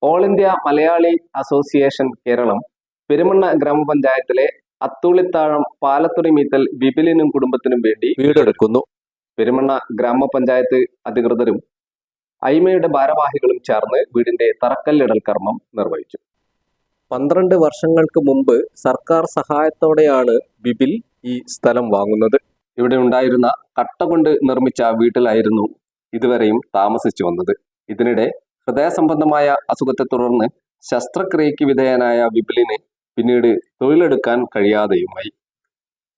All India Malayali association Keralam Perumanna ഗ്രാമപഞ്ചായത്തിലെ അത്തൂളിത്താഴം പാലത്തുറി മീത്തൽ ബിബിലിനും കുടുംബത്തിനും വേണ്ടി വീടെടുക്കുന്നു. പെരുമണ്ണ ഗ്രാമപഞ്ചായത്ത് അധികൃതരും ഐമയുടെ ഭാരവാഹികളും ചേർന്ന് വീടിന്റെ തറക്കല്ലിടൽ കർമ്മം നിർവഹിച്ചു. 12 വർഷങ്ങൾക്ക് മുമ്പ് സർക്കാർ സഹായത്തോടെയാണ് ബിബിൽ ഈ സ്ഥലം വാങ്ങുന്നത്. ഇവിടെ ഉണ്ടായിരുന്ന കട്ട കൊണ്ട് നിർമ്മിച്ച വീട്ടിലായിരുന്നു ഇതുവരെയും താമസിച്ചു വന്നത്. ഇതിനിടെ ഹൃദയ സംബന്ധമായ അസുഖത്തെ തുടർന്ന് ശസ്ത്രക്രിയയ്ക്ക് വിധേയനായ ബിബിലിന് പിന്നീട് തൊഴിലെടുക്കാൻ കഴിയാതെയുമായി.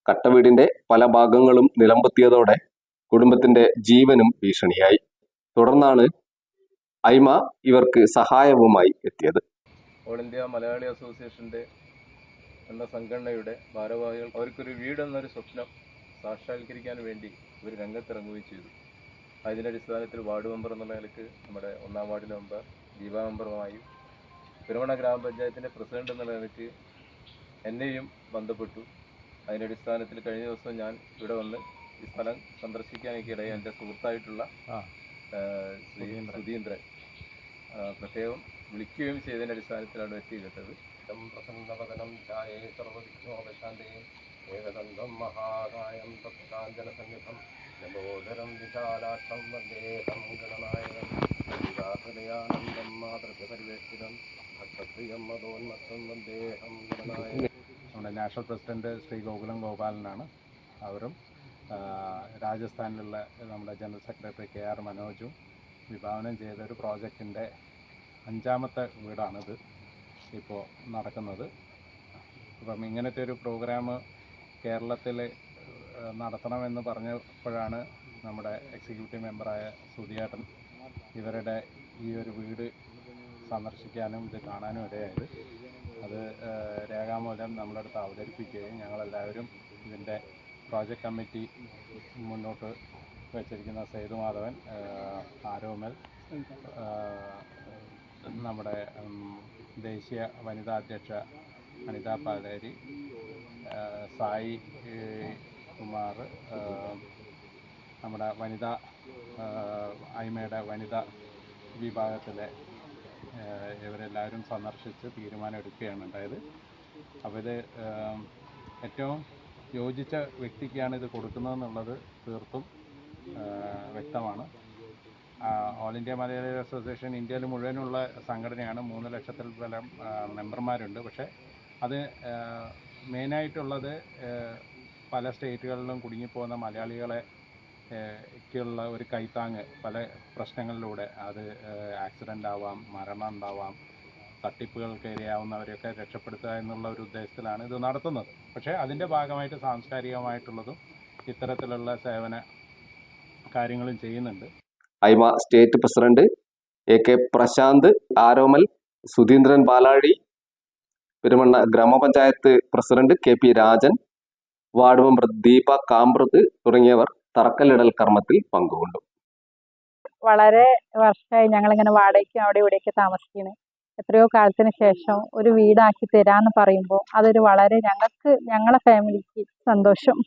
കട്ടവീടിന്റെ പല ഭാഗങ്ങളും നിലംപൊത്തിയതോടെ കുടുംബത്തിന്റെ ജീവനും ഭീഷണിയായി. തുടർന്നാണ് ഐമ ഇവർക്ക് സഹായവുമായി എത്തിയത്. ഓൾ ഇന്ത്യ മലയാളി അസോസിയേഷൻ്റെ എന്ന സംഘടനയുടെ ഭാരവാഹികൾ അവർക്കൊരു വീടെന്നൊരു സ്വപ്നം സാക്ഷാത്കരിക്കാൻ വേണ്ടി ഇവർ രംഗത്തിറങ്ങുകയും ചെയ്തു. അതിൻ്റെ അടിസ്ഥാനത്തിൽ വാർഡ് മെമ്പർ എന്നുള്ള നിലയ്ക്ക് നമ്മുടെ 1-ാം വാർഡിലെ മെമ്പർ ദീപ മെമ്പറുമായും പെരുമണ്ണ ഗ്രാമപഞ്ചായത്തിൻ്റെ പ്രസിഡന്റ് എന്നുള്ള നിലയ്ക്ക് എന്നെയും ബന്ധപ്പെട്ടു. അതിൻ്റെ അടിസ്ഥാനത്തിൽ കഴിഞ്ഞ ദിവസം ഞാൻ ഇവിടെ വന്ന് ഈ സ്ഥലം സന്ദർശിക്കാനൊക്കെയിടയിൽ എൻ്റെ സുഹൃത്തായിട്ടുള്ള സുധീന്ദ്രൻ പ്രത്യേകം വിളിക്കുകയും ചെയ്തതിൻ്റെ അടിസ്ഥാനത്തിലാണ് എത്തിയിട്ടത്. പ്രസന്നവദനം ഛായേ സർവവിഘ്നോപശാന്തേ ഏകദന്തം മഹാകായം തത്കാഞ്ചനസന്നിധം നമോദരം വിശാലാക്ഷം വന്ദേഹം ഗണനായകം ഹൃദയാനന്ദം മാതൃപരിവേഷിതം ഭക്തപ്രിയം മതോന്മത്തം വന്ദേഹം ഗണനായകം. നമ്മുടെ നാഷണൽ പ്രസിഡന്റ് ശ്രീ ഗോകുലം ഗോപാലനാണ്. അവരും രാജസ്ഥാനിലുള്ള നമ്മുടെ ജനറൽ സെക്രട്ടറി KR മനോജും വിഭാവനം ചെയ്ത ഒരു പ്രോജക്റ്റിൻ്റെ 5ാമത്തെ വീടാണിത് ഇപ്പോൾ നടക്കുന്നത്. അപ്പം ഇങ്ങനത്തെ ഒരു പ്രോഗ്രാം കേരളത്തിൽ നടത്തണമെന്ന് പറഞ്ഞപ്പോഴാണ് നമ്മുടെ എക്സിക്യൂട്ടീവ് മെമ്പറായ സുധിയേട്ടൻ ഇവരുടെ ഈ ഒരു വീട് സന്ദർശിക്കാനും ഇത് കാണാനും ഇടയായത്. അത് രേഖാമൂലം നമ്മുടെ അടുത്ത് അവതരിപ്പിക്കുകയും ഞങ്ങളെല്ലാവരും ഇതിൻ്റെ പ്രോജക്റ്റ് കമ്മിറ്റി മുന്നോട്ട് വെച്ചിരിക്കുന്ന സേതുമാധവൻ, ആരോമൽ, നമ്മുടെ ദേശീയ വനിതാ അധ്യക്ഷ അനിത പാലേരി, സായി കുമാർ, നമ്മുടെ വനിതാ ഐമയുടെ വനിതാ വിഭാഗത്തിലെ ഇവരെല്ലാവരും സന്ദർശിച്ച് തീരുമാനമെടുക്കുകയാണ് ഉണ്ടായത്. അപ്പോൾ ഇത് ഏറ്റവും യോജിച്ച വ്യക്തിക്കാണ് ഇത് കൊടുക്കുന്നതെന്നുള്ളത് തീർത്തും വ്യക്തമാണ്. ഓൾ ഇന്ത്യ മലയാളി അസോസിയേഷൻ ഇന്ത്യയിൽ മുഴുവനുള്ള സംഘടനയാണ്. 3 ലക്ഷത്തിൽ പരം മെമ്പർമാരുണ്ട്. പക്ഷേ അത് മെയിനായിട്ടുള്ളത് പല സ്റ്റേറ്റുകളിലും കുടുങ്ങിപ്പോകുന്ന മലയാളികളെ ക്കുള്ള ഒരു കൈത്താങ്ങ് പല പ്രശ്നങ്ങളിലൂടെ, അത് ആക്സിഡൻ്റ് ആവാം, മരണം ഉണ്ടാവാം, തട്ടിപ്പുകൾക്ക് ഇരയാവുന്നവരെയൊക്കെ രക്ഷപ്പെടുത്തുക എന്നുള്ള ഒരു ഉദ്ദേശത്തിലാണ് ഇത് നടത്തുന്നത്. പക്ഷേ അതിൻ്റെ ഭാഗമായിട്ട് സാംസ്കാരികമായിട്ടുള്ളതും ഇത്തരത്തിലുള്ള സേവന കാര്യങ്ങളും ചെയ്യുന്നുണ്ട്. AIMA state president AK Prashanth, Aromal, Sudheendran Palazhi, Perumanna ഗ്രാമപഞ്ചായത്ത് president KP Rajan, ward member Deepa Kamprath തുടങ്ങിയവർ തറക്കല്ലിടൽ കർമ്മത്തിൽ പങ്കുകൊണ്ടു. വളരെ വർഷമായി ഞങ്ങളിങ്ങനെ വാടകയ്ക്കും അവിടെ ഇവിടെയൊക്കെ താമസിക്കുന്നത്. എത്രയോ കാലത്തിന് ശേഷം ഒരു വീടാക്കി തരാമെന്ന് പറയുമ്പോൾ അതൊരു വളരെ ഞങ്ങളെ ഫാമിലിക്ക് സന്തോഷം.